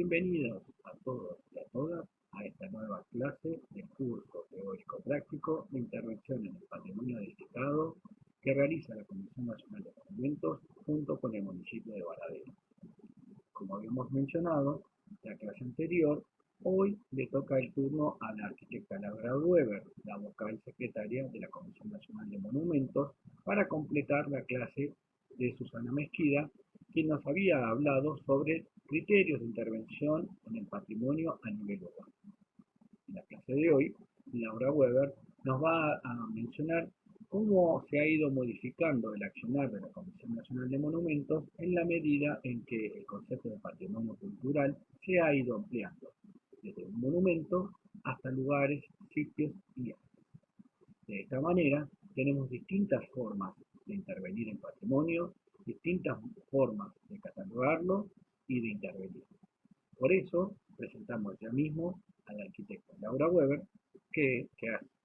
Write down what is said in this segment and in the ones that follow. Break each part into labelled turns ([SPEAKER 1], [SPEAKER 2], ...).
[SPEAKER 1] Bienvenidos a todos y a todas a esta nueva clase del curso teórico-práctico de intervención en el patrimonio edificado que realiza la Comisión Nacional de Monumentos junto con el municipio de Varadero. Como habíamos mencionado en la clase anterior, hoy le toca el turno a la arquitecta Laura Weber, la vocal secretaria de la Comisión Nacional de Monumentos, para completar la clase de Susana Mesquida, quien nos había hablado sobre criterios de intervención en el patrimonio a nivel urbano. En la clase de hoy, Laura Weber nos va a mencionar cómo se ha ido modificando el accionar de la Comisión Nacional de Monumentos en la medida en que el concepto de patrimonio cultural se ha ido ampliando, desde un monumento hasta lugares, sitios y áreas. De esta manera, tenemos distintas formas de intervenir en patrimonio, distintas formas de catalogarlo y de intervenir. Por eso, presentamos ya mismo a la arquitecta Laura Weber, que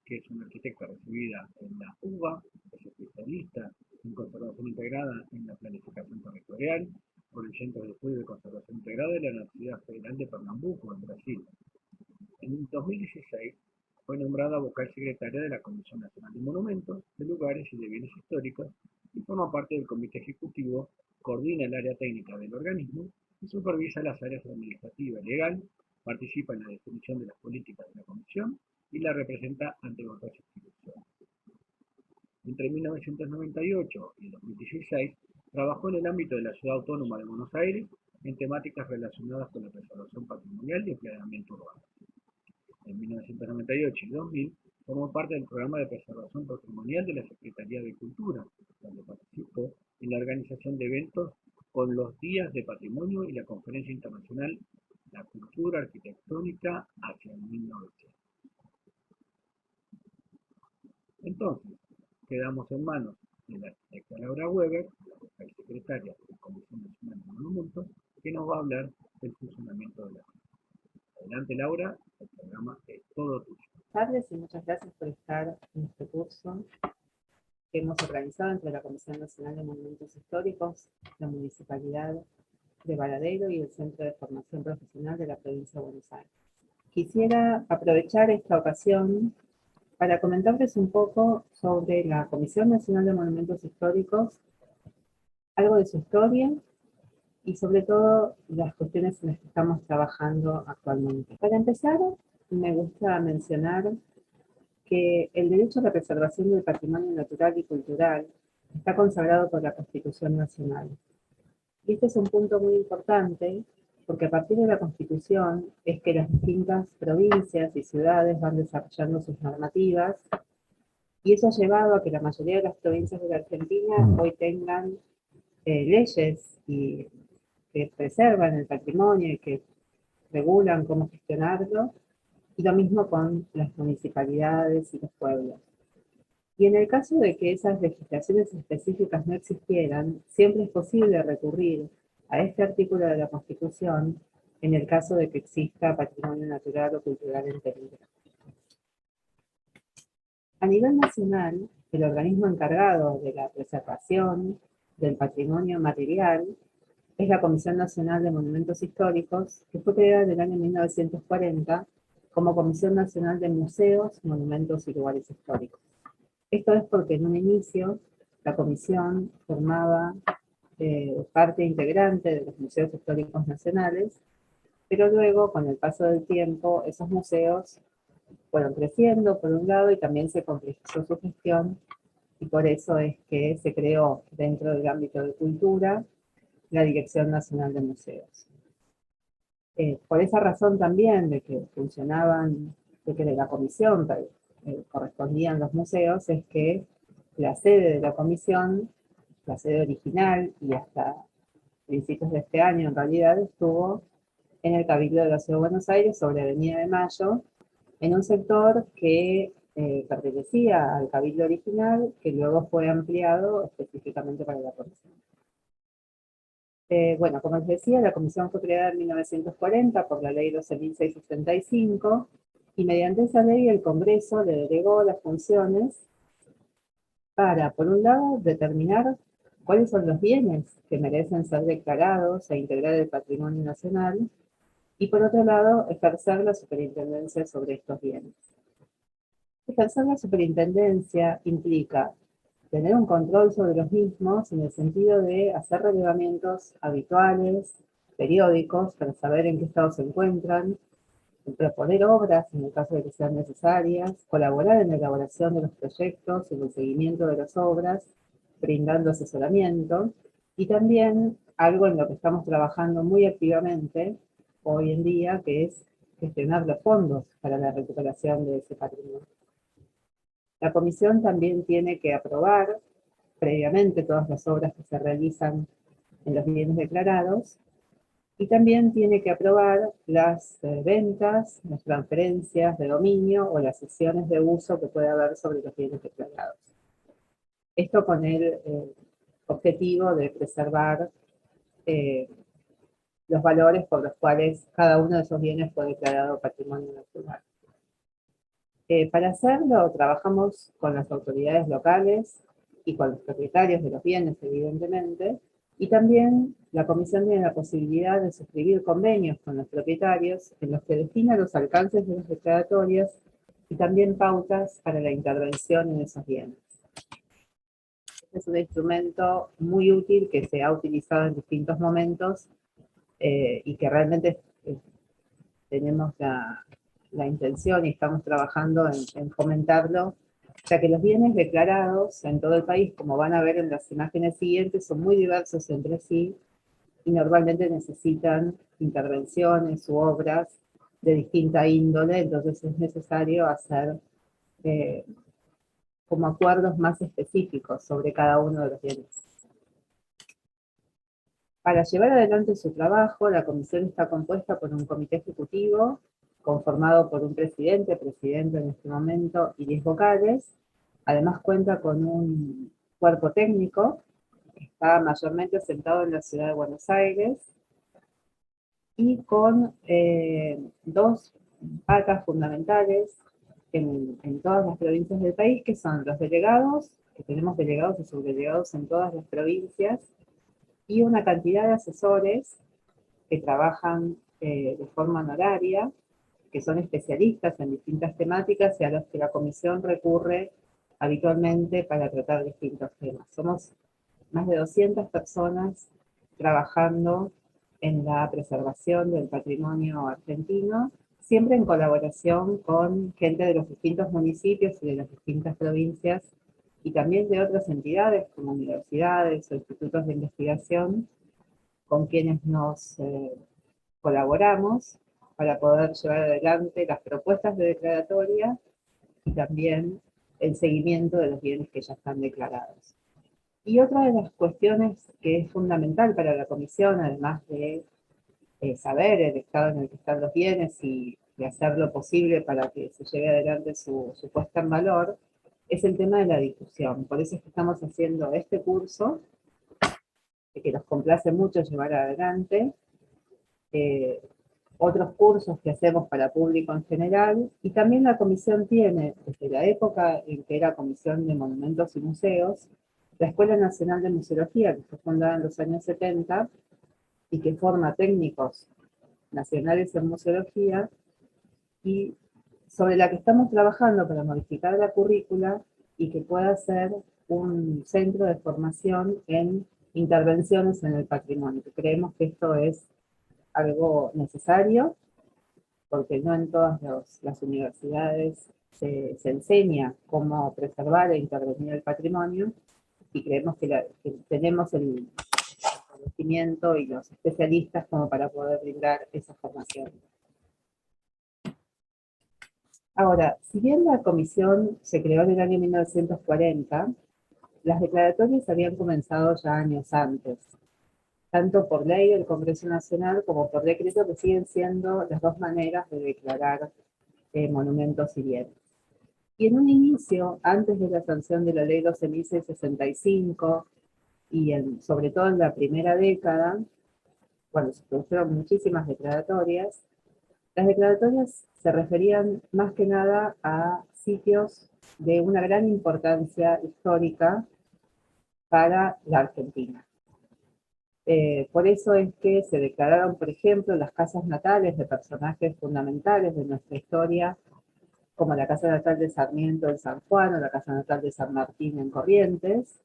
[SPEAKER 1] es una arquitecta recibida en la UBA, es especialista en conservación integrada en la planificación territorial por el Centro de Estudios de Conservación Integrada de la Universidad Federal de Pernambuco, en Brasil. En 2016 fue nombrada vocal secretaria de la Comisión Nacional de Monumentos, de Lugares y de Bienes Históricos y forma parte del Comité Ejecutivo, coordina el área técnica del organismo y supervisa las áreas administrativa y legal, participa en la definición de las políticas de la Comisión y la representa ante otras instituciones. Entre 1998 y 2016 trabajó en el ámbito de la Ciudad Autónoma de Buenos Aires en temáticas relacionadas con la preservación patrimonial y el planeamiento urbano. En 1998 y 2000 formó parte del programa de preservación patrimonial de la Secretaría de Cultura, donde participó en la organización de eventos con los Días de Patrimonio y la Conferencia Internacional La Cultura Arquitectónica hacia el 1900. Entonces, quedamos en manos de la arquitecta Laura Weber, la secretaria de la Comisión Nacional de Monumentos, que nos va a hablar del funcionamiento de la Comisión. Adelante, Laura, el programa es todo tuyo.
[SPEAKER 2] Buenas tardes y muchas gracias por estar en este curso que hemos organizado entre la Comisión Nacional de Monumentos Históricos, la Municipalidad de Varadero y el Centro de Formación Profesional de la Provincia de Buenos Aires. Quisiera aprovechar esta ocasión para comentarles un poco sobre la Comisión Nacional de Monumentos Históricos, algo de su historia y sobre todo las cuestiones en las que estamos trabajando actualmente. Para empezar, me gusta mencionar que el derecho a la preservación del patrimonio natural y cultural está consagrado por la Constitución Nacional. Y este es un punto muy importante porque a partir de la Constitución es que las distintas provincias y ciudades van desarrollando sus normativas y eso ha llevado a que la mayoría de las provincias de la Argentina hoy tengan leyes que preservan el patrimonio y que regulan cómo gestionarlo, y lo mismo con las municipalidades y los pueblos. Y en el caso de que esas legislaciones específicas no existieran, siempre es posible recurrir a este artículo de la Constitución en el caso de que exista patrimonio natural o cultural en peligro. A nivel nacional, el organismo encargado de la preservación del patrimonio material es la Comisión Nacional de Monumentos Históricos, que fue creada en el año 1940 como Comisión Nacional de Museos, Monumentos y Lugares Históricos. Esto es porque en un inicio la comisión formaba parte integrante de los museos históricos nacionales, pero luego, con el paso del tiempo, esos museos fueron creciendo, por un lado, y también se complejizó su gestión, y por eso es que se creó dentro del ámbito de cultura la Dirección Nacional de Museos. Por esa razón también de que funcionaban, de que de la comisión correspondían los museos, es que la sede de la comisión, la sede original, y hasta principios de este año en realidad, estuvo en el Cabildo de la Ciudad de Buenos Aires, sobre Avenida de Mayo, en un sector que pertenecía al Cabildo original, que luego fue ampliado específicamente para la comisión. Bueno, como les decía, la comisión fue creada en 1940 por la ley 12.665 y mediante esa ley el Congreso le delegó las funciones para, por un lado, determinar cuáles son los bienes que merecen ser declarados e integrar el patrimonio nacional y por otro lado, ejercer la superintendencia sobre estos bienes. Ejercer la superintendencia implica tener un control sobre los mismos en el sentido de hacer relevamientos habituales, periódicos, para saber en qué estado se encuentran, proponer obras en el caso de que sean necesarias, colaborar en la elaboración de los proyectos y en el seguimiento de las obras, brindando asesoramiento, y también algo en lo que estamos trabajando muy activamente hoy en día, que es gestionar los fondos para la recuperación de ese patrimonio. La comisión también tiene que aprobar previamente todas las obras que se realizan en los bienes declarados, y también tiene que aprobar las ventas, las transferencias de dominio o las cesiones de uso que puede haber sobre los bienes declarados. Esto con el objetivo de preservar los valores por los cuales cada uno de esos bienes fue declarado patrimonio natural. Para hacerlo, trabajamos con las autoridades locales y con los propietarios de los bienes, evidentemente, y también la comisión tiene la posibilidad de suscribir convenios con los propietarios en los que defina los alcances de las declaratorias y también pautas para la intervención en esos bienes. Este es un instrumento muy útil que se ha utilizado en distintos momentos y que realmente tenemos la intención y estamos trabajando en fomentarlo, ya que los bienes declarados en todo el país, como van a ver en las imágenes siguientes, son muy diversos entre sí y normalmente necesitan intervenciones u obras de distinta índole, entonces es necesario hacer como acuerdos más específicos sobre cada uno de los bienes. Para llevar adelante su trabajo, la comisión está compuesta por un comité ejecutivo conformado por un presidente en este momento y 10 vocales. Además cuenta con un cuerpo técnico que está mayormente asentado en la ciudad de Buenos Aires y con dos patas fundamentales en todas las provincias del país, que son los delegados, que tenemos delegados y subdelegados en todas las provincias, y una cantidad de asesores que trabajan de forma honoraria, que son especialistas en distintas temáticas y a los que la comisión recurre habitualmente para tratar distintos temas. Somos más de 200 personas trabajando en la preservación del patrimonio argentino, siempre en colaboración con gente de los distintos municipios y de las distintas provincias, y también de otras entidades como universidades o institutos de investigación, con quienes nos colaboramos para poder llevar adelante las propuestas de declaratoria y también el seguimiento de los bienes que ya están declarados. Y otra de las cuestiones que es fundamental para la comisión, además de saber el estado en el que están los bienes y hacer lo posible para que se lleve adelante su puesta en valor, es el tema de la difusión. Por eso es que estamos haciendo este curso, que nos complace mucho llevar adelante, otros cursos que hacemos para público en general, y también la comisión tiene, desde la época en que era Comisión de Monumentos y Museos, la Escuela Nacional de Museología, que fue fundada en los años 70, y que forma técnicos nacionales en museología, y sobre la que estamos trabajando para modificar la currícula y que pueda ser un centro de formación en intervenciones en el patrimonio. Creemos que esto es algo necesario, porque no en todas las universidades se enseña cómo preservar e intervenir el patrimonio, y creemos que tenemos el conocimiento y los especialistas como para poder brindar esa formación. Ahora, si bien la comisión se creó en el año 1940, las declaratorias habían comenzado ya años antes, tanto por ley del Congreso Nacional como por decreto, que siguen siendo las dos maneras de declarar monumentos y bienes. Y en un inicio, antes de la sanción de la ley 12.665, y sobre todo en la primera década, cuando se produjeron muchísimas declaratorias, las declaratorias se referían más que nada a sitios de una gran importancia histórica para la Argentina. Por eso es que se declararon, por ejemplo, las casas natales de personajes fundamentales de nuestra historia, como la casa natal de Sarmiento en San Juan o la casa natal de San Martín en Corrientes,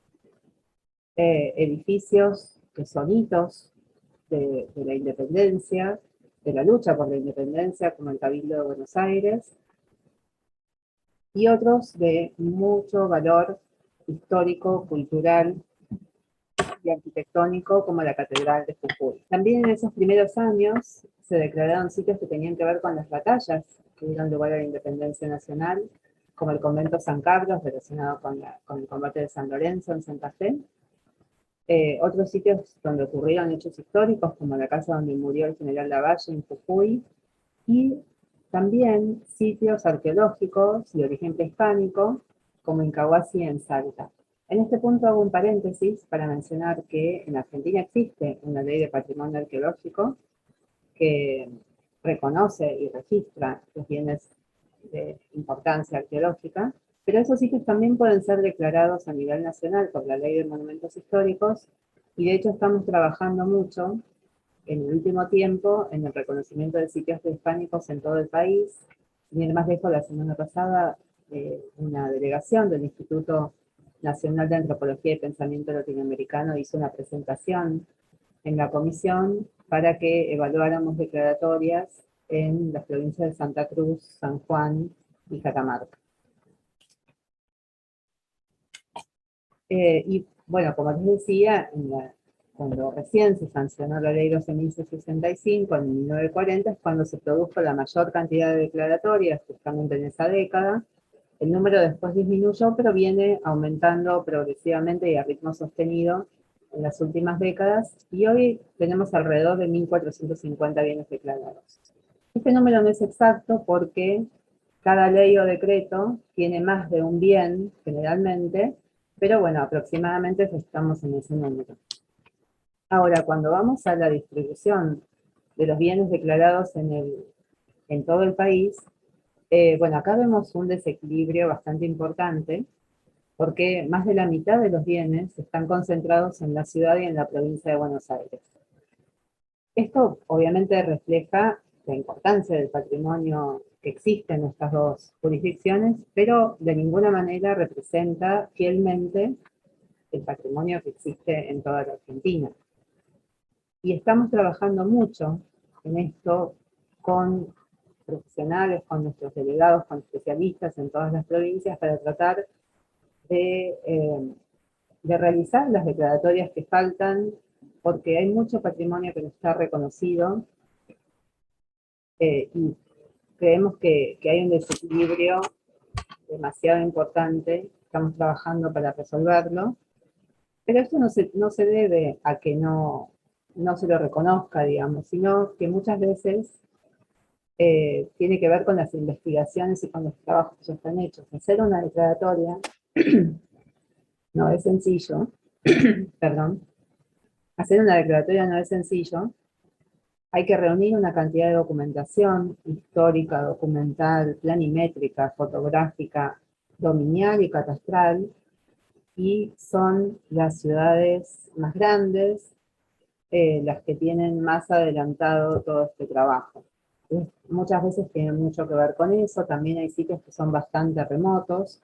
[SPEAKER 2] edificios que son hitos de la independencia, de la lucha por la independencia, como el Cabildo de Buenos Aires, y otros de mucho valor histórico, cultural y arquitectónico, como la Catedral de Jujuy. También en esos primeros años se declararon sitios que tenían que ver con las batallas que dieron lugar a la independencia nacional, como el convento San Carlos, relacionado con el combate de San Lorenzo en Santa Fe. Otros sitios donde ocurrieron hechos históricos, como la casa donde murió el general Lavalle en Jujuy, y también sitios arqueológicos de origen prehispánico, como Incahuasi en Salta. En este punto hago un paréntesis para mencionar que en Argentina existe una ley de patrimonio arqueológico que reconoce y registra los bienes de importancia arqueológica, pero esos sitios también pueden ser declarados a nivel nacional por la Ley de Monumentos Históricos, y de hecho estamos trabajando mucho en el último tiempo en el reconocimiento de sitios prehispánicos en todo el país. Sin ir más lejos, la semana pasada una delegación del Instituto Nacional de Antropología y Pensamiento Latinoamericano hizo una presentación en la comisión para que evaluáramos declaratorias en las provincias de Santa Cruz, San Juan y Catamarca. Y bueno, como les decía, cuando recién se sancionó la ley 12.065 en 1940 es cuando se produjo la mayor cantidad de declaratorias, justamente en esa década. El número después disminuyó, pero viene aumentando progresivamente y a ritmo sostenido en las últimas décadas, y hoy tenemos alrededor de 1.450 bienes declarados. Este número no es exacto porque cada ley o decreto tiene más de un bien, generalmente, pero bueno, aproximadamente estamos en ese número. Ahora, cuando vamos a la distribución de los bienes declarados en todo el país, bueno, acá vemos un desequilibrio bastante importante, porque más de la mitad de los bienes están concentrados en la ciudad y en la provincia de Buenos Aires. Esto obviamente refleja la importancia del patrimonio que existe en estas dos jurisdicciones, pero de ninguna manera representa fielmente el patrimonio que existe en toda la Argentina. Y estamos trabajando mucho en esto con profesionales, con nuestros delegados, con especialistas en todas las provincias para tratar de realizar las declaratorias que faltan, porque hay mucho patrimonio que no está reconocido, y creemos que hay un desequilibrio demasiado importante. Estamos trabajando para resolverlo, pero esto no se debe a que no se lo reconozca, digamos, sino que muchas veces tiene que ver con las investigaciones y con los trabajos que ya están hechos. Hacer una declaratoria no es sencillo, perdón, hacer una declaratoria no es sencillo. Hay que reunir una cantidad de documentación histórica, documental, planimétrica, fotográfica, dominial y catastral, y son las ciudades más grandes las que tienen más adelantado todo este trabajo. Muchas veces tiene mucho que ver con eso. También hay sitios que son bastante remotos,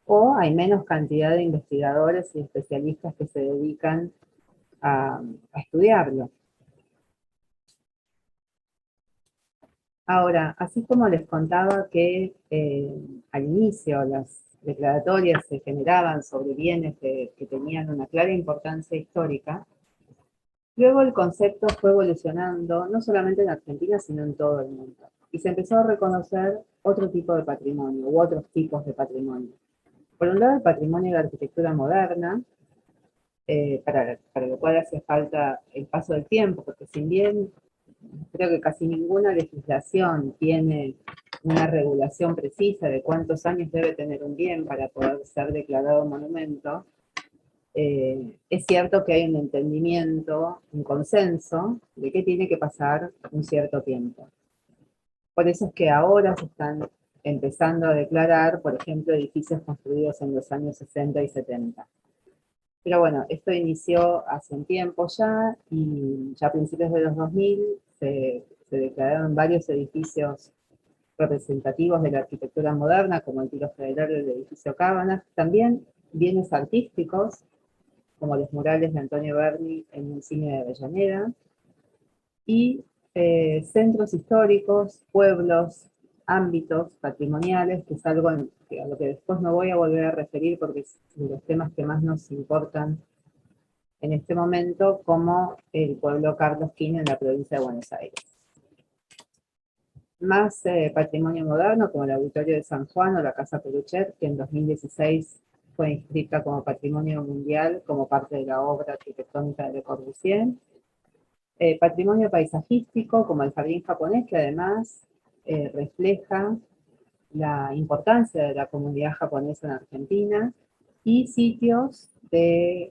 [SPEAKER 2] o hay menos cantidad de investigadores y especialistas que se dedican a estudiarlo. Ahora, así como les contaba que al inicio las declaratorias se generaban sobre bienes que tenían una clara importancia histórica, luego el concepto fue evolucionando, no solamente en Argentina, sino en todo el mundo. Y se empezó a reconocer otro tipo de patrimonio, u otros tipos de patrimonio. Por un lado, el patrimonio de la arquitectura moderna, para lo cual hace falta el paso del tiempo, porque si bien creo que casi ninguna legislación tiene una regulación precisa de cuántos años debe tener un bien para poder ser declarado monumento, es cierto que hay un entendimiento, un consenso de que tiene que pasar un cierto tiempo. Por eso es que ahora se están empezando a declarar, por ejemplo, edificios construidos en los años 60 y 70. Pero bueno, esto inició hace un tiempo ya, y ya a principios de los 2000 se declararon varios edificios representativos de la arquitectura moderna, como el Tiro Federal del edificio Cábanas, también bienes artísticos, como los murales de Antonio Berni en el cine de Avellaneda, y centros históricos, pueblos, ámbitos patrimoniales, que es algo a lo que después me voy a volver a referir porque es de los temas que más nos importan en este momento, como el pueblo Carlos Quine en la provincia de Buenos Aires. Más patrimonio moderno, como el Auditorio de San Juan o la Casa Peruchet, que en 2016 fue inscrita como Patrimonio Mundial como parte de la obra arquitectónica de Le Corbusier. Patrimonio paisajístico, como el Jardín Japonés, que además refleja la importancia de la comunidad japonesa en Argentina, y sitios de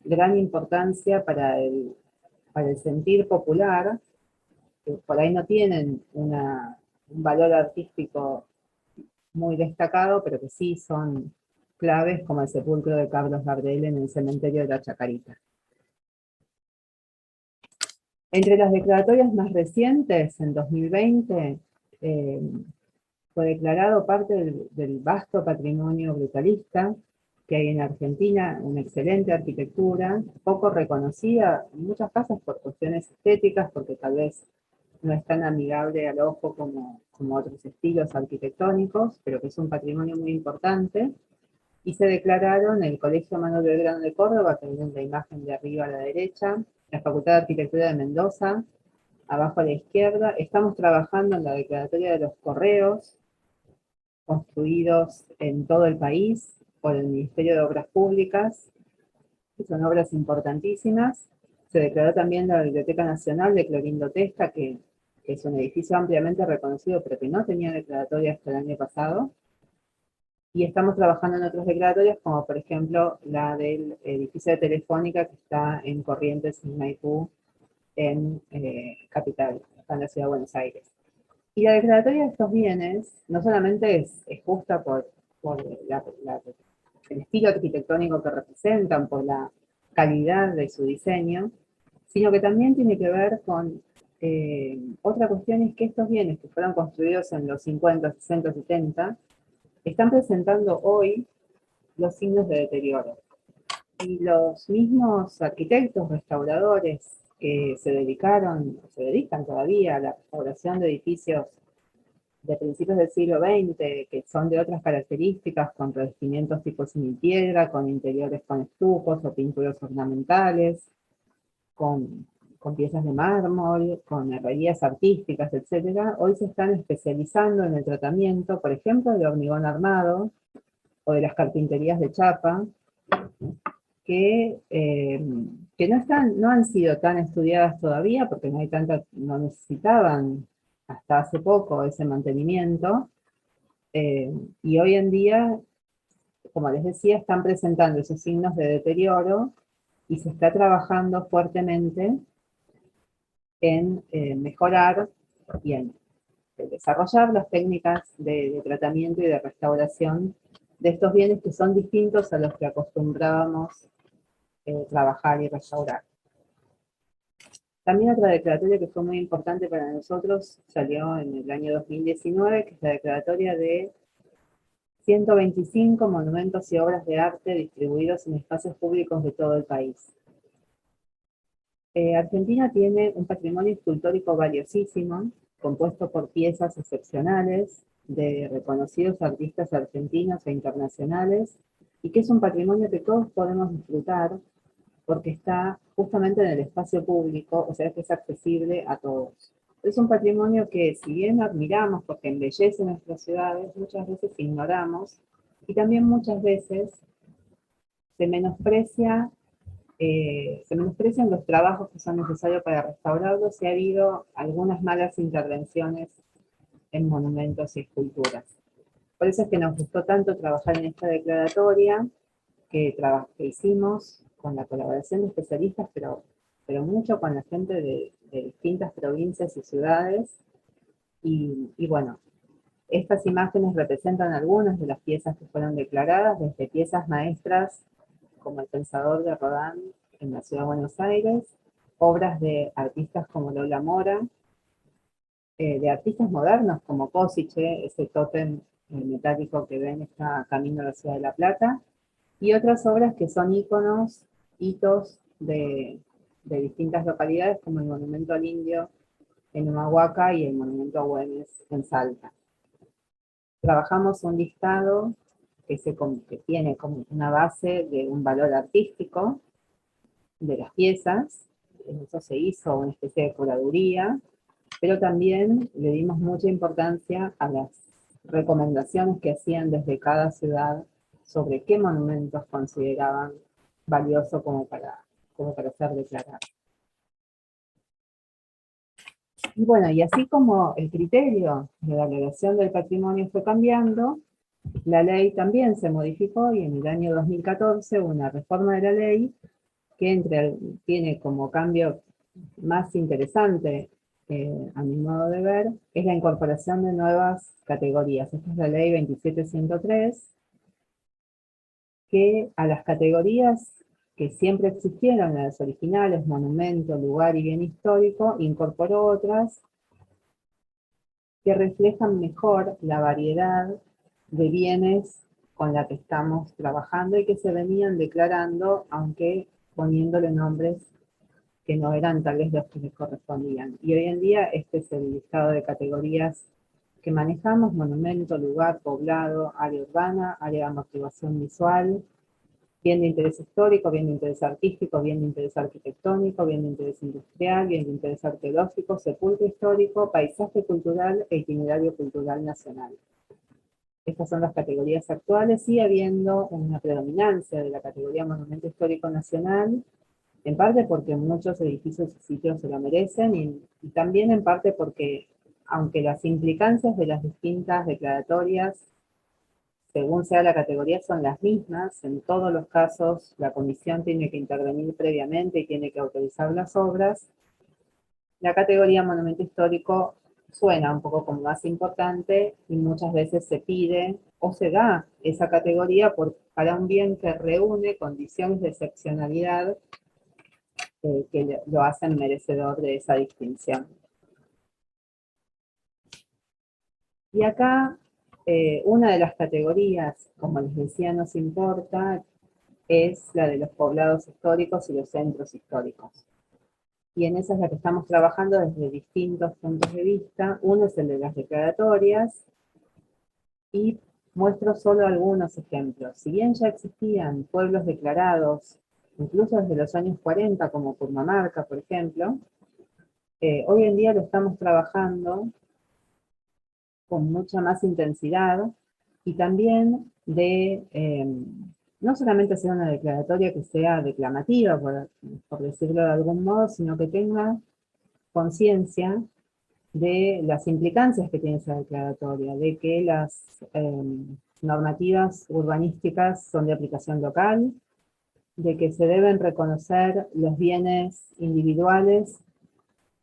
[SPEAKER 2] gran importancia para el sentir popular, que por ahí no tienen un valor artístico muy destacado, pero que sí son claves, como el sepulcro de Carlos Gardel en el cementerio de la Chacarita. Entre las declaratorias más recientes, en 2020, fue declarado parte del vasto patrimonio brutalista que hay en Argentina, una excelente arquitectura, poco reconocida en muchas casas por cuestiones estéticas, porque tal vez no es tan amigable al ojo como otros estilos arquitectónicos, pero que es un patrimonio muy importante. Y se declararon el Colegio Manuel Belgrano de Córdoba, que ven la imagen de arriba a la derecha, la Facultad de Arquitectura de Mendoza, abajo a la izquierda. Estamos trabajando en la declaratoria de los correos, construidos en todo el país por el Ministerio de Obras Públicas, que son obras importantísimas. Se declaró también la Biblioteca Nacional de Clorindo Testa, que es un edificio ampliamente reconocido, pero que no tenía declaratoria hasta el año pasado. Y estamos trabajando en otras declaratorias, como por ejemplo la del edificio de Telefónica, que está en Corrientes, en Maipú, en Capital, está en la ciudad de Buenos Aires. Y la declaratoria de estos bienes no solamente es justa por el estilo arquitectónico que representan, por la calidad de su diseño, sino que también tiene que ver con otra cuestión, es que estos bienes que fueron construidos en los 50, 60, 70, están presentando hoy los signos de deterioro. Y los mismos arquitectos, restauradores que se dedican todavía a la restauración de edificios de principios del siglo XX, que son de otras características, con revestimientos tipo semipiedra, con interiores con estufos o pinturas ornamentales, con piezas de mármol, con herrerías artísticas, etc., hoy se están especializando en el tratamiento, por ejemplo, del hormigón armado o de las carpinterías de chapa, que no han sido tan estudiadas todavía, porque no necesitaban hasta hace poco ese mantenimiento, y hoy en día, como les decía, están presentando esos signos de deterioro, y se está trabajando fuertemente en mejorar y en desarrollar las técnicas de tratamiento y de restauración de estos bienes, que son distintos a los que acostumbrábamos trabajar y restaurar. También otra declaratoria que fue muy importante para nosotros salió en el año 2019, que es la declaratoria de 125 monumentos y obras de arte distribuidos en espacios públicos de todo el país. Argentina tiene un patrimonio escultórico valiosísimo, compuesto por piezas excepcionales de reconocidos artistas argentinos e internacionales, y que es un patrimonio que todos podemos disfrutar porque está justamente en el espacio público, o sea que es accesible a todos. Es un patrimonio que, si bien admiramos porque embellece nuestras ciudades, muchas veces ignoramos, y también muchas veces se menosprecian los trabajos que son necesarios para restaurarlos, y ha habido algunas malas intervenciones en monumentos y esculturas. Por eso es que nos gustó tanto trabajar en esta declaratoria, que hicimos con la colaboración de especialistas, pero mucho con la gente de distintas provincias y ciudades. Y bueno, estas imágenes representan algunas de las piezas que fueron declaradas, desde piezas maestras como El Pensador de Rodin en la Ciudad de Buenos Aires, obras de artistas como Lola Mora, de artistas modernos como Kossice, ese tótem metálico que ven está camino a la Ciudad de La Plata, y otras obras que son íconos, hitos de distintas localidades, como el Monumento al Indio en Humahuaca y el Monumento a Güemes en Salta. Trabajamos un listado que tiene como una base de un valor artístico de las piezas. Eso se hizo una especie de curaduría, pero también le dimos mucha importancia a las recomendaciones que hacían desde cada ciudad sobre qué monumentos consideraban valioso como para ser declarados. Y bueno, y así como el criterio de valoración del patrimonio fue cambiando, la ley también se modificó y en el año 2014 hubo una reforma de la ley que tiene como cambio más interesante, a mi modo de ver, es la incorporación de nuevas categorías. Esta es la ley 27103, que a las categorías que siempre existieron, las originales, monumento, lugar y bien histórico, incorporó otras que reflejan mejor la variedad de bienes con la que estamos trabajando y que se venían declarando, aunque poniéndole nombres que no eran tal vez los que les correspondían. Y hoy en día este es el listado de categorías que manejamos: monumento, lugar, poblado, área urbana, área de amortiguación visual, bien de interés histórico, bien de interés artístico, bien de interés arquitectónico, bien de interés industrial, bien de interés arqueológico, sepulcro histórico, paisaje cultural e itinerario cultural nacional. Estas son las categorías actuales, sigue habiendo una predominancia de la categoría Monumento Histórico Nacional, en parte porque muchos edificios y sitios se lo merecen, y también en parte porque, aunque las implicancias de las distintas declaratorias, según sea la categoría, son las mismas, en todos los casos la comisión tiene que intervenir previamente y tiene que autorizar las obras, la categoría monumento histórico suena un poco como más importante y muchas veces se pide o se da esa categoría para un bien que reúne condiciones de excepcionalidad que lo hacen merecedor de esa distinción. Y acá, una de las categorías, como les decía, nos importa, es la de los poblados históricos y los centros históricos. Y en esa es la que estamos trabajando desde distintos puntos de vista. Uno es el de las declaratorias, y muestro solo algunos ejemplos. Si bien ya existían pueblos declarados, incluso desde los años 40, como Purmamarca, por ejemplo, hoy en día lo estamos trabajando con mucha más intensidad, y también no solamente hacer una declaratoria que sea declamativa, por decirlo de algún modo, sino que tenga conciencia de las implicancias que tiene esa declaratoria, de que las normativas urbanísticas son de aplicación local, de que se deben reconocer los bienes individuales,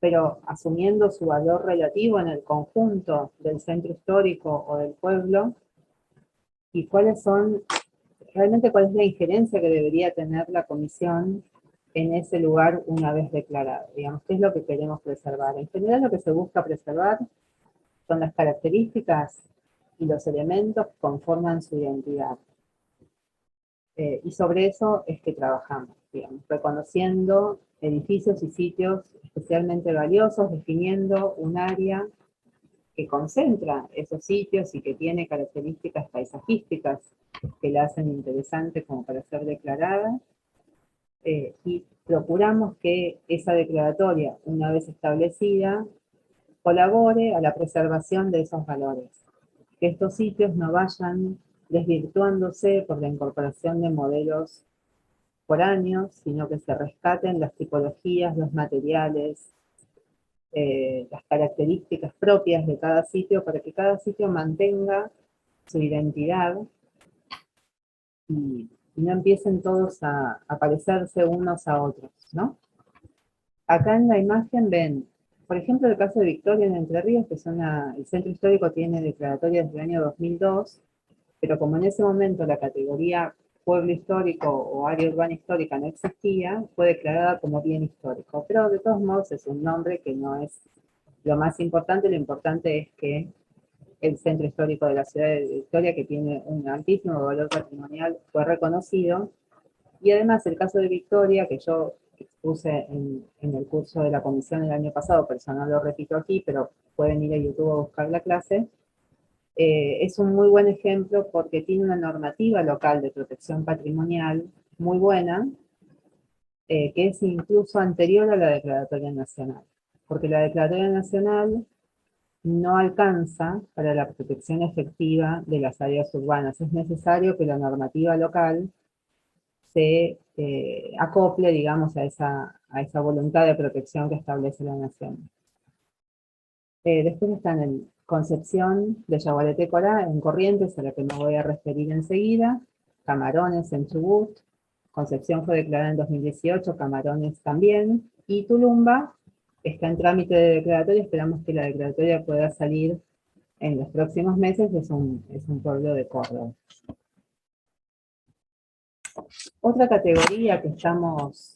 [SPEAKER 2] pero asumiendo su valor relativo en el conjunto del centro histórico o del pueblo, y realmente cuál es la injerencia que debería tener la comisión en ese lugar una vez declarado. Digamos, ¿qué es lo que queremos preservar? En general lo que se busca preservar son las características y los elementos que conforman su identidad. Y sobre eso es que trabajamos, digamos, reconociendo edificios y sitios especialmente valiosos, definiendo un área que concentra esos sitios y que tiene características paisajísticas que la hacen interesante como para ser declarada, y procuramos que esa declaratoria, una vez establecida, colabore a la preservación de esos valores. Que estos sitios no vayan desvirtuándose por la incorporación de modelos foráneos, sino que se rescaten las tipologías, los materiales, las características propias de cada sitio, para que cada sitio mantenga su identidad y no empiecen todos a parecerse unos a otros, ¿no? Acá en la imagen ven, por ejemplo, el caso de Victoria en Entre Ríos, que el centro histórico tiene declaratoria desde el año 2002, pero como en ese momento la categoría pueblo histórico o área urbana histórica no existía, fue declarada como bien histórico. Pero de todos modos es un nombre que no es lo más importante. Lo importante es que el centro histórico de la ciudad de Victoria, que tiene un altísimo valor patrimonial, fue reconocido. Y además el caso de Victoria, que yo expuse en el curso de la comisión el año pasado, por eso no lo repito aquí, pero pueden ir a YouTube a buscar la clase, es un muy buen ejemplo porque tiene una normativa local de protección patrimonial muy buena, que es incluso anterior a la Declaratoria Nacional. Porque la Declaratoria Nacional no alcanza para la protección efectiva de las áreas urbanas. Es necesario que la normativa local se acople, digamos, a esa voluntad de protección que establece la nación. Después están en Concepción de Yaguareté-Corá, en Corrientes, a la que me voy a referir enseguida, Camarones en Chubut, Concepción fue declarada en 2018, Camarones también, y Tulumba está en trámite de declaratoria, esperamos que la declaratoria pueda salir en los próximos meses, es un pueblo de Córdoba. Otra categoría que estamos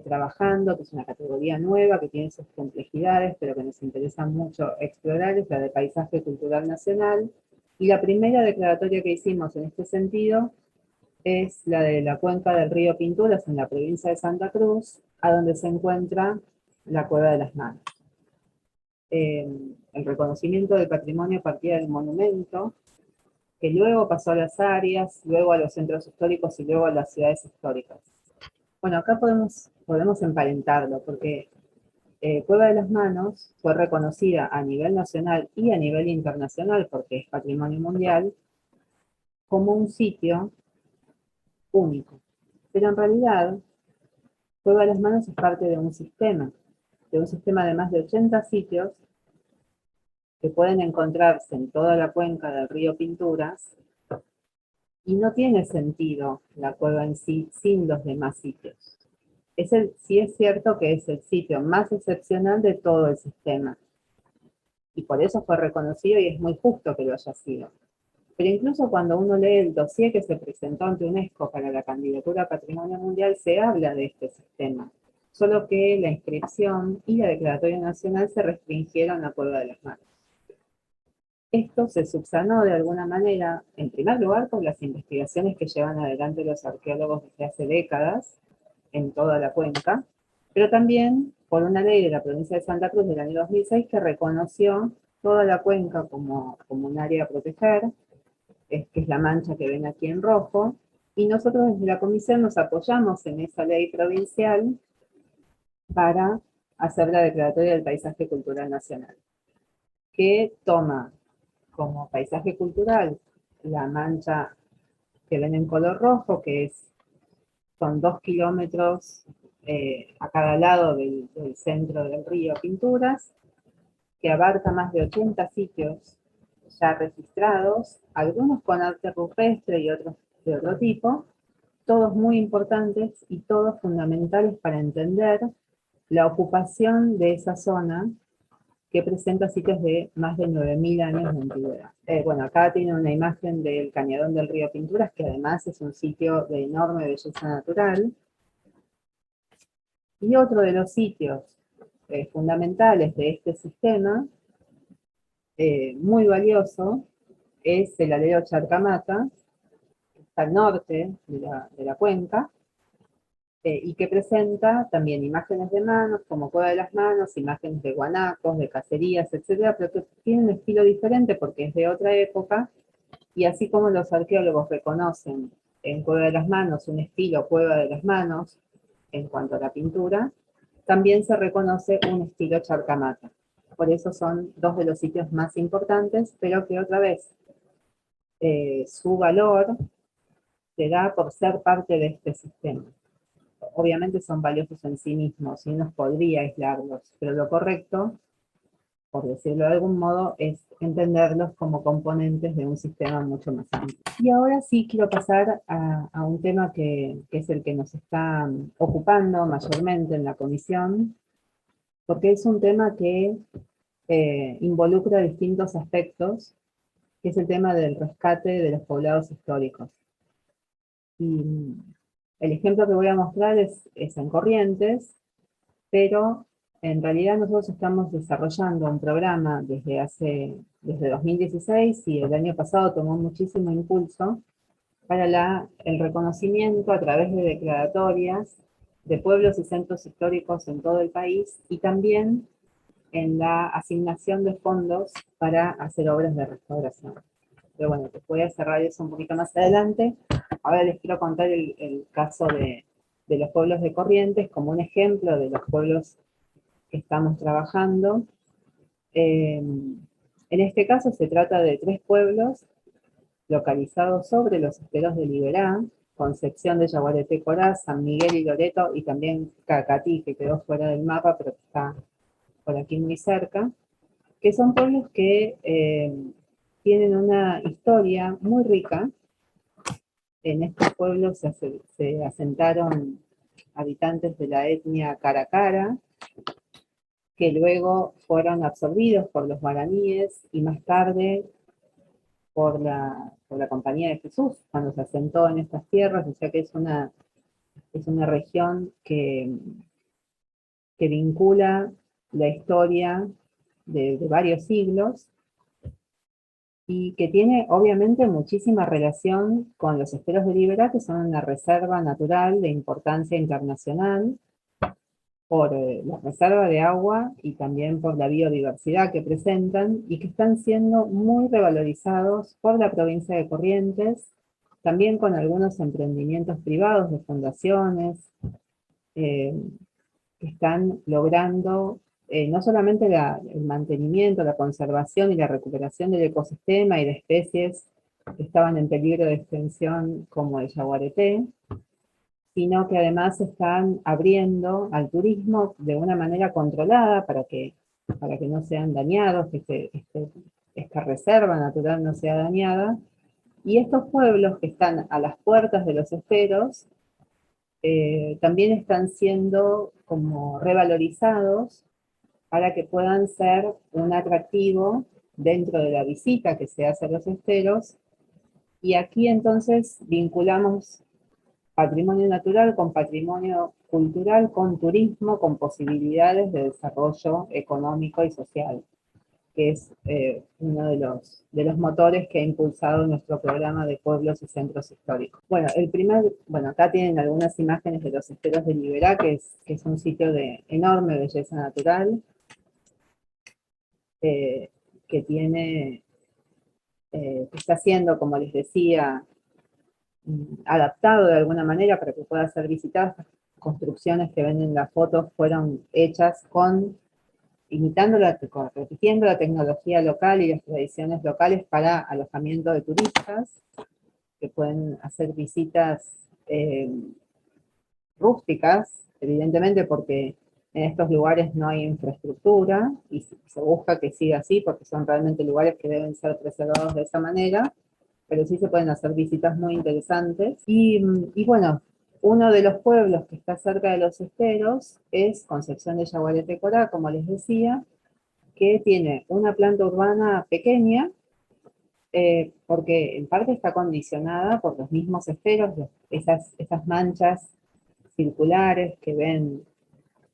[SPEAKER 2] trabajando, que es una categoría nueva, que tiene sus complejidades, pero que nos interesa mucho explorar, es la de paisaje cultural nacional. Y la primera declaratoria que hicimos en este sentido es la de la cuenca del río Pinturas, en la provincia de Santa Cruz, a donde se encuentra la Cueva de las Manos. El reconocimiento del patrimonio partía del monumento, que luego pasó a las áreas, luego a los centros históricos y luego a las ciudades históricas. Bueno, acá podemos emparentarlo, porque Cueva de las Manos fue reconocida a nivel nacional y a nivel internacional, porque es patrimonio mundial, como un sitio único. Pero en realidad, Cueva de las Manos es parte de un sistema de más de 80 sitios que pueden encontrarse en toda la cuenca del río Pinturas, y no tiene sentido la cueva en sí sin los demás sitios. Sí es cierto que es el sitio más excepcional de todo el sistema, y por eso fue reconocido y es muy justo que lo haya sido. Pero incluso cuando uno lee el dossier que se presentó ante UNESCO para la candidatura a Patrimonio Mundial, se habla de este sistema, solo que la inscripción y la declaratoria nacional se restringieron a Cueva de las Manos. Esto se subsanó de alguna manera, en primer lugar, por las investigaciones que llevan adelante los arqueólogos desde hace décadas en toda la cuenca, pero también por una ley de la provincia de Santa Cruz del año 2006 que reconoció toda la cuenca como un área a proteger, que es la mancha que ven aquí en rojo, y nosotros desde la comisión nos apoyamos en esa ley provincial para hacer la declaratoria del paisaje cultural nacional, que toma como paisaje cultural la mancha que ven en color rojo, que son 2 kilómetros a cada lado del centro del río Pinturas, que abarca más de 80 sitios ya registrados, algunos con arte rupestre y otros de otro tipo, todos muy importantes y todos fundamentales para entender la ocupación de esa zona, que presenta sitios de más de 9.000 años de antigüedad. Bueno, acá tiene una imagen del Cañadón del río Pinturas, que además es un sitio de enorme belleza natural. Y otro de los sitios fundamentales de este sistema, muy valioso, es el alero Charcamata, que está al norte de la cuenca, y que presenta también imágenes de manos, como Cueva de las Manos, imágenes de guanacos, de cacerías, etcétera, pero que tiene un estilo diferente porque es de otra época, y así como los arqueólogos reconocen en Cueva de las Manos un estilo Cueva de las Manos en cuanto a la pintura, también se reconoce un estilo Charcamata. Por eso son dos de los sitios más importantes, pero que otra vez su valor se da por ser parte de este sistema. Obviamente son valiosos en sí mismos y uno podría aislarlos, pero lo correcto, por decirlo de algún modo, es entenderlos como componentes de un sistema mucho más amplio. Y ahora sí quiero pasar a un tema que es el que nos está ocupando mayormente en la comisión, porque es un tema que involucra distintos aspectos, que es el tema del rescate de los poblados históricos. Y el ejemplo que voy a mostrar es en Corrientes, pero en realidad nosotros estamos desarrollando un programa desde 2016 y el año pasado tomó muchísimo impulso para el reconocimiento a través de declaratorias de pueblos y centros históricos en todo el país y también en la asignación de fondos para hacer obras de restauración. Pero bueno, les voy a cerrar eso un poquito más adelante. Ahora les quiero contar el caso de los pueblos de Corrientes como un ejemplo de los pueblos que estamos trabajando. En este caso se trata de 3 pueblos localizados sobre los esteros de Liberá, Concepción de Yaguareté Corá, San Miguel y Loreto, y también Cacatí, que quedó fuera del mapa, pero que está por aquí muy cerca, que son pueblos que tienen una historia muy rica. En estos pueblos se asentaron habitantes de la etnia Caracara, que luego fueron absorbidos por los guaraníes y más tarde por la Compañía de Jesús, cuando se asentó en estas tierras, o sea que es una región que vincula la historia de varios siglos y que tiene obviamente muchísima relación con los esteros de Liberá, que son una reserva natural de importancia internacional por la reserva de agua y también por la biodiversidad que presentan y que están siendo muy revalorizados por la provincia de Corrientes, también con algunos emprendimientos privados de fundaciones que están logrando no solamente el mantenimiento, la conservación y la recuperación del ecosistema y de especies que estaban en peligro de extinción como el yaguareté, sino que además se están abriendo al turismo de una manera controlada para que no sean dañados, que esta reserva natural no sea dañada. Y estos pueblos que están a las puertas de los esteros también están siendo como revalorizados para que puedan ser un atractivo dentro de la visita que se hace a los esteros. Y aquí entonces vinculamos patrimonio natural con patrimonio cultural, con turismo, con posibilidades de desarrollo económico y social, que es uno de los motores que ha impulsado nuestro programa de pueblos y centros históricos. Bueno, acá tienen algunas imágenes de los esteros de Liberá, que es un sitio de enorme belleza natural, que tiene, que está siendo, como les decía, adaptado de alguna manera para que pueda ser visitado. Estas construcciones que ven en la foto fueron hechas repitiendo la tecnología local y las tradiciones locales para alojamiento de turistas, que pueden hacer visitas rústicas, evidentemente porque en estos lugares no hay infraestructura, y se busca que siga así, porque son realmente lugares que deben ser preservados de esa manera, pero sí se pueden hacer visitas muy interesantes. Y bueno, uno de los pueblos que está cerca de los esteros es Concepción de Yaguareté Corá, como les decía, que tiene una planta urbana pequeña, porque en parte está condicionada por los mismos esteros, esas manchas circulares que ven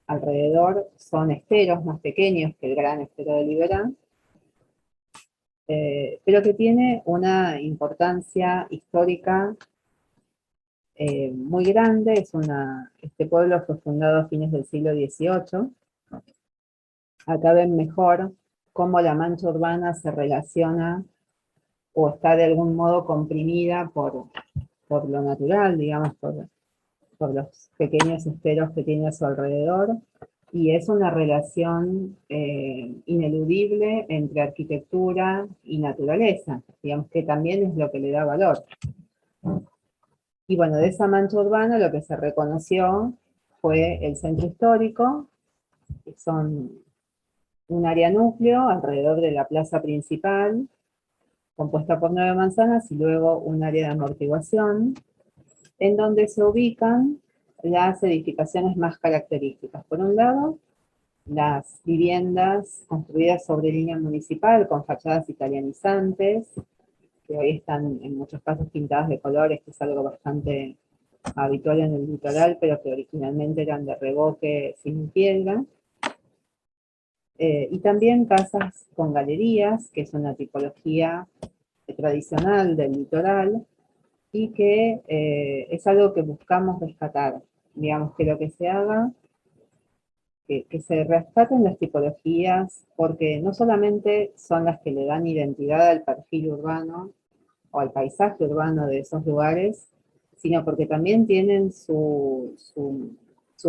[SPEAKER 2] alrededor son esteros más pequeños que el gran estero de Liberá, pero que tiene una importancia histórica muy grande. Este pueblo fue fundado a fines del siglo XVIII. Acá ven mejor cómo la mancha urbana se relaciona o está de algún modo comprimida por lo natural, digamos, por los pequeños esteros que tiene a su alrededor, y es una relación ineludible entre arquitectura y naturaleza, digamos que también es lo que le da valor. Y bueno, de esa mancha urbana lo que se reconoció fue el centro histórico, que son un área núcleo alrededor de la plaza principal, compuesta por 9 manzanas, y luego un área de amortiguación, en donde se ubican las edificaciones más características. Por un lado, las viviendas construidas sobre línea municipal con fachadas italianizantes, que hoy están en muchos casos pintadas de colores, que es algo bastante habitual en el litoral, pero que originalmente eran de revoque sin piedra. Y también casas con galerías, que es una tipología tradicional del litoral, y que es algo que buscamos rescatar. Digamos que lo que se haga, que se rescaten las tipologías, porque no solamente son las que le dan identidad al perfil urbano o al paisaje urbano de esos lugares, sino porque también tienen su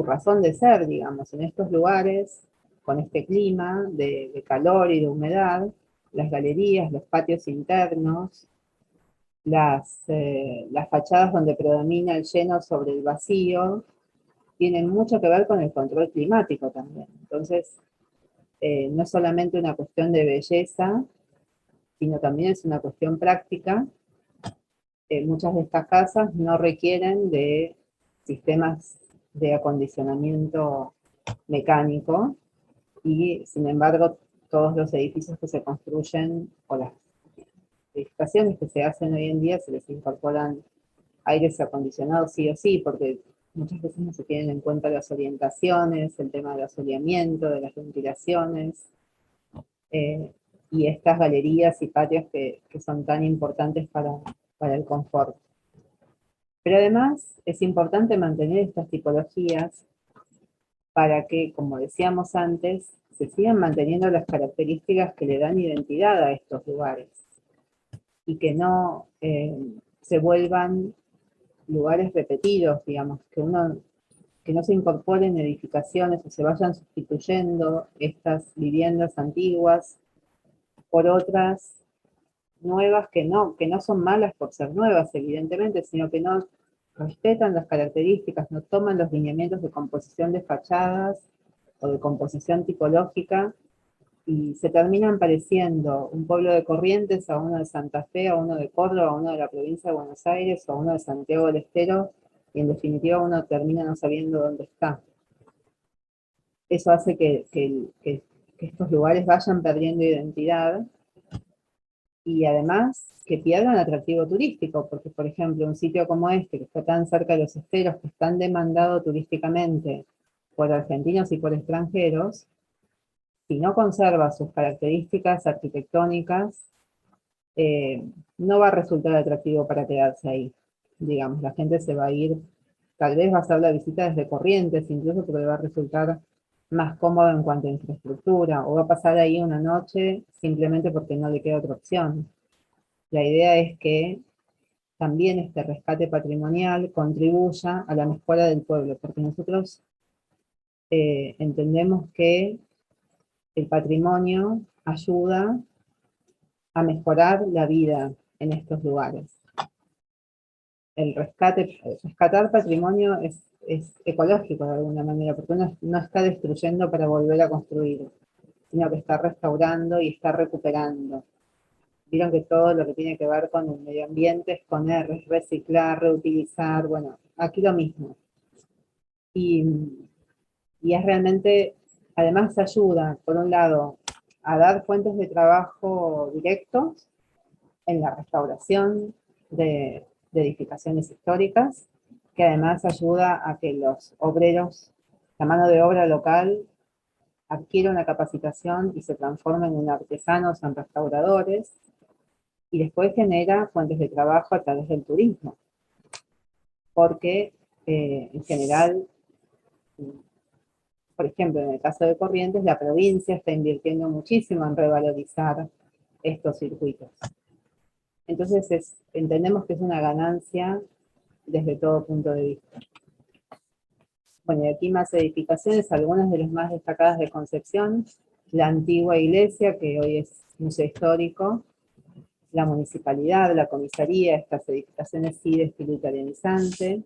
[SPEAKER 2] razón de ser, digamos, en estos lugares, con este clima de calor y de humedad, las galerías, los patios internos, las fachadas donde predomina el lleno sobre el vacío, tienen mucho que ver con el control climático también. Entonces, no es solamente una cuestión de belleza, sino también es una cuestión práctica. Muchas de estas casas no requieren de sistemas de acondicionamiento mecánico y, sin embargo, todos los edificios que se construyen o las edificaciones que se hacen hoy en día se les incorporan aires acondicionados sí o sí, porque muchas veces no se tienen en cuenta las orientaciones, el tema del asoleamiento, de las ventilaciones, y estas galerías y patios que son tan importantes para el confort. Pero además es importante mantener estas tipologías para que, como decíamos antes, se sigan manteniendo las características que le dan identidad a estos lugares y que no se vuelvan lugares repetidos, digamos, que no se incorporen edificaciones o se vayan sustituyendo estas viviendas antiguas por otras nuevas que no son malas por ser nuevas, evidentemente, sino que no respetan las características, no toman los lineamientos de composición de fachadas o de composición tipológica, y se terminan pareciendo un pueblo de Corrientes a uno de Santa Fe, a uno de Córdoba, a uno de la provincia de Buenos Aires, o a uno de Santiago del Estero, y en definitiva uno termina no sabiendo dónde está. Eso hace que estos lugares vayan perdiendo identidad, y además que pierdan atractivo turístico, porque por ejemplo un sitio como este, que está tan cerca de los esteros, que es tan demandado turísticamente por argentinos y por extranjeros, si no conserva sus características arquitectónicas, no va a resultar atractivo para quedarse ahí. Digamos, la gente se va a ir, tal vez va a hacer la visita desde Corrientes, incluso porque va a resultar más cómodo en cuanto a infraestructura, o va a pasar ahí una noche simplemente porque no le queda otra opción. La idea es que también este rescate patrimonial contribuya a la mejora del pueblo, porque nosotros entendemos que el patrimonio ayuda a mejorar la vida en estos lugares. Rescatar patrimonio es ecológico de alguna manera, porque uno no está destruyendo para volver a construir, sino que está restaurando y está recuperando. Vieron que todo lo que tiene que ver con el medio ambiente es poner, es reciclar, reutilizar, bueno, aquí lo mismo. Y es realmente, además ayuda, por un lado, a dar fuentes de trabajo directos en la restauración de edificaciones históricas, que además ayuda a que los obreros, la mano de obra local, adquiera una capacitación y se transformen en artesanos, en restauradores, y después genera fuentes de trabajo a través del turismo, porque en general, por ejemplo, en el caso de Corrientes, la provincia está invirtiendo muchísimo en revalorizar estos circuitos. Entonces entendemos que es una ganancia desde todo punto de vista. Bueno, y aquí más edificaciones, algunas de las más destacadas de Concepción: la antigua iglesia, que hoy es museo histórico, la municipalidad, la comisaría, estas edificaciones sí de estilo italianizante,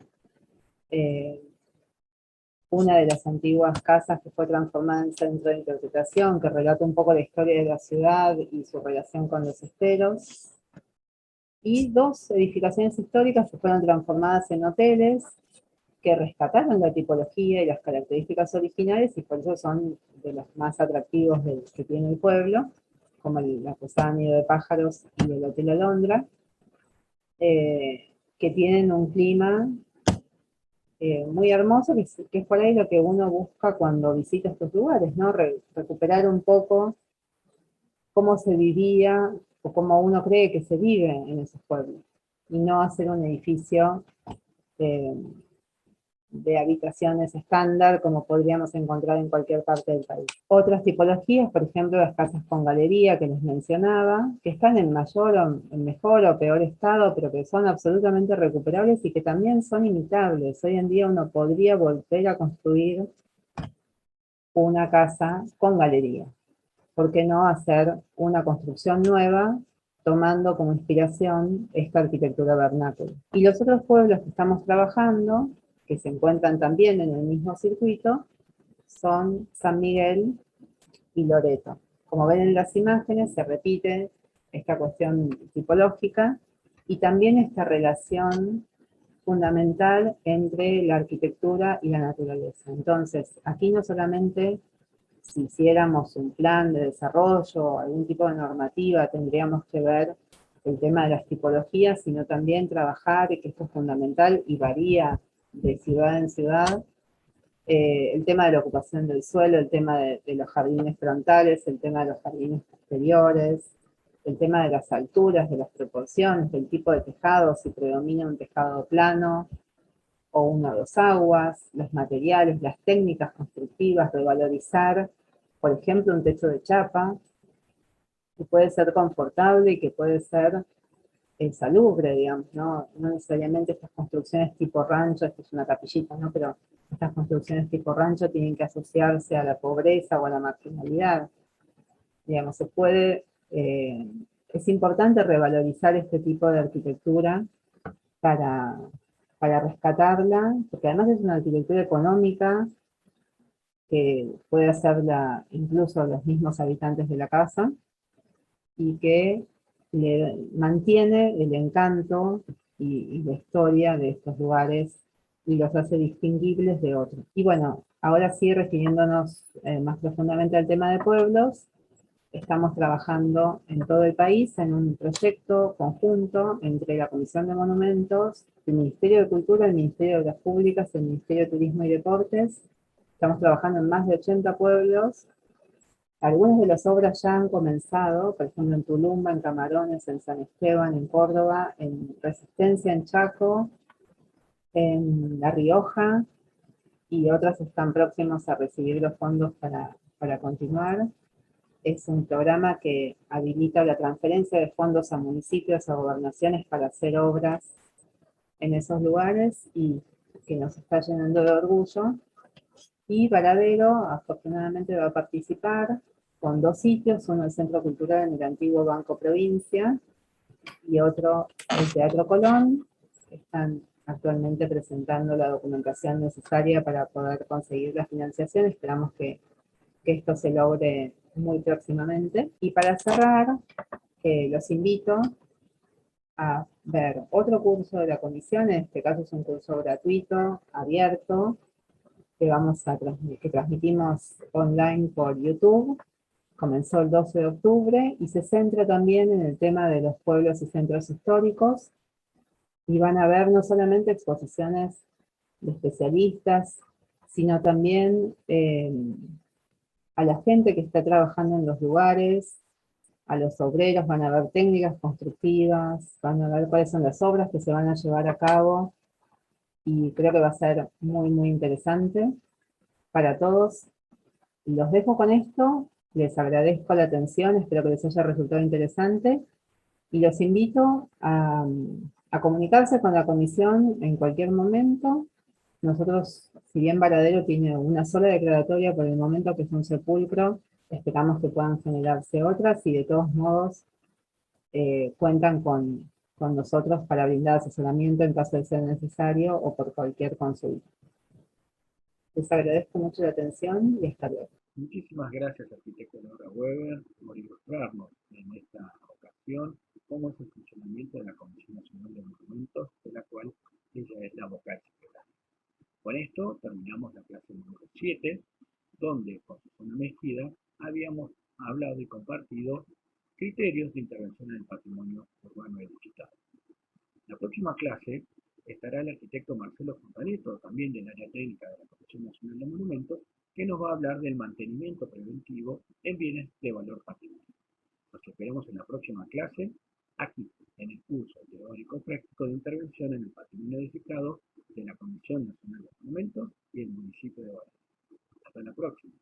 [SPEAKER 2] una de las antiguas casas que fue transformada en centro de interpretación, que relata un poco la historia de la ciudad y su relación con los esteros, y dos edificaciones históricas que fueron transformadas en hoteles, que rescataron la tipología y las características originales, y por eso son de los más atractivos que tiene el pueblo, como la Posada Nido de Pájaros y el Hotel Alondra, que tienen un clima muy hermoso, que es por ahí lo que uno busca cuando visita estos lugares, ¿no? Recuperar un poco cómo se vivía o cómo uno cree que se vive en esos pueblos, y no hacer un edificio eh, de habitaciones estándar como podríamos encontrar en cualquier parte del país. Otras tipologías, por ejemplo, las casas con galería que les mencionaba, que están en mayor o en mejor o peor estado, pero que son absolutamente recuperables y que también son imitables. Hoy en día uno podría volver a construir una casa con galería. ¿Por qué no hacer una construcción nueva tomando como inspiración esta arquitectura vernácula? Y los otros pueblos que estamos trabajando, que se encuentran también en el mismo circuito, son San Miguel y Loreto. Como ven en las imágenes, se repite esta cuestión tipológica y también esta relación fundamental entre la arquitectura y la naturaleza. Entonces, aquí no solamente si hiciéramos un plan de desarrollo o algún tipo de normativa, tendríamos que ver el tema de las tipologías, sino también trabajar, y que esto es fundamental y varía de ciudad en ciudad, el tema de la ocupación del suelo, el tema de los jardines frontales, el tema de los jardines posteriores, el tema de las alturas, de las proporciones, del tipo de tejado, si predomina un tejado plano o una o dos aguas, los materiales, las técnicas constructivas, revalorizar, por ejemplo, un techo de chapa, que puede ser confortable y que puede ser salubre, digamos, ¿no? No necesariamente estas construcciones tipo rancho, esto es una capillita, ¿no? Pero estas construcciones tipo rancho tienen que asociarse a la pobreza o a la marginalidad. Digamos, se puede, es importante revalorizar este tipo de arquitectura para, para rescatarla, porque además es una arquitectura económica que puede hacerla incluso los mismos habitantes de la casa, y que le mantiene el encanto y la historia de estos lugares y los hace distinguibles de otros. Y bueno, ahora sí, refiriéndonos más profundamente al tema de pueblos, estamos trabajando en todo el país en un proyecto conjunto entre la Comisión de Monumentos, el Ministerio de Cultura, el Ministerio de Obras Públicas, el Ministerio de Turismo y Deportes. Estamos trabajando en más de 80 pueblos. Algunas de las obras ya han comenzado, por ejemplo en Tulumba, en Camarones, en San Esteban, en Córdoba, en Resistencia, en Chaco, en La Rioja, y otras están próximas a recibir los fondos para continuar. Es un programa que habilita la transferencia de fondos a municipios o gobernaciones para hacer obras en esos lugares y que nos está llenando de orgullo. Y Varadero, afortunadamente, va a participar con dos sitios, uno el Centro Cultural en el antiguo Banco Provincia y otro el Teatro Colón, que están actualmente presentando la documentación necesaria para poder conseguir la financiación. Esperamos que esto se logre muy próximamente. Y para cerrar, los invito a ver otro curso de la comisión, en este caso es un curso gratuito, abierto, que transmitimos online por YouTube. Comenzó el 12 de octubre y se centra también en el tema de los pueblos y centros históricos, y van a ver no solamente exposiciones de especialistas, sino también a la gente que está trabajando en los lugares, a los obreros, van a ver técnicas constructivas, van a ver cuáles son las obras que se van a llevar a cabo, y creo que va a ser muy, muy interesante para todos. Los dejo con esto, les agradezco la atención, espero que les haya resultado interesante, y los invito a comunicarse con la comisión en cualquier momento. Nosotros, si bien Varadero tiene una sola declaratoria por el momento, que es un sepulcro, esperamos que puedan generarse otras, y de todos modos cuentan con nosotros para brindar asesoramiento en caso de ser necesario o por cualquier consulta. Les agradezco mucho la atención y hasta luego.
[SPEAKER 1] Muchísimas gracias, arquitecta Laura Weber, por ilustrarnos en esta ocasión cómo es el funcionamiento de la Comisión Nacional de Monumentos, de la cual ella es la vocal secretaria. Con esto terminamos la clase número 7, donde con Susana Mejida habíamos hablado y compartido criterios de intervención en el patrimonio urbano y digital. La próxima clase estará el arquitecto Marcelo Fontaneto, también del área técnica de la Comisión Nacional de Monumentos, que nos va a hablar del mantenimiento preventivo en bienes de valor patrimonial. Nos esperamos en la próxima clase, aquí, en el curso teórico práctico de intervención en el patrimonio edificado de la Comisión Nacional de Monumentos y el municipio de Varadero. Hasta la próxima.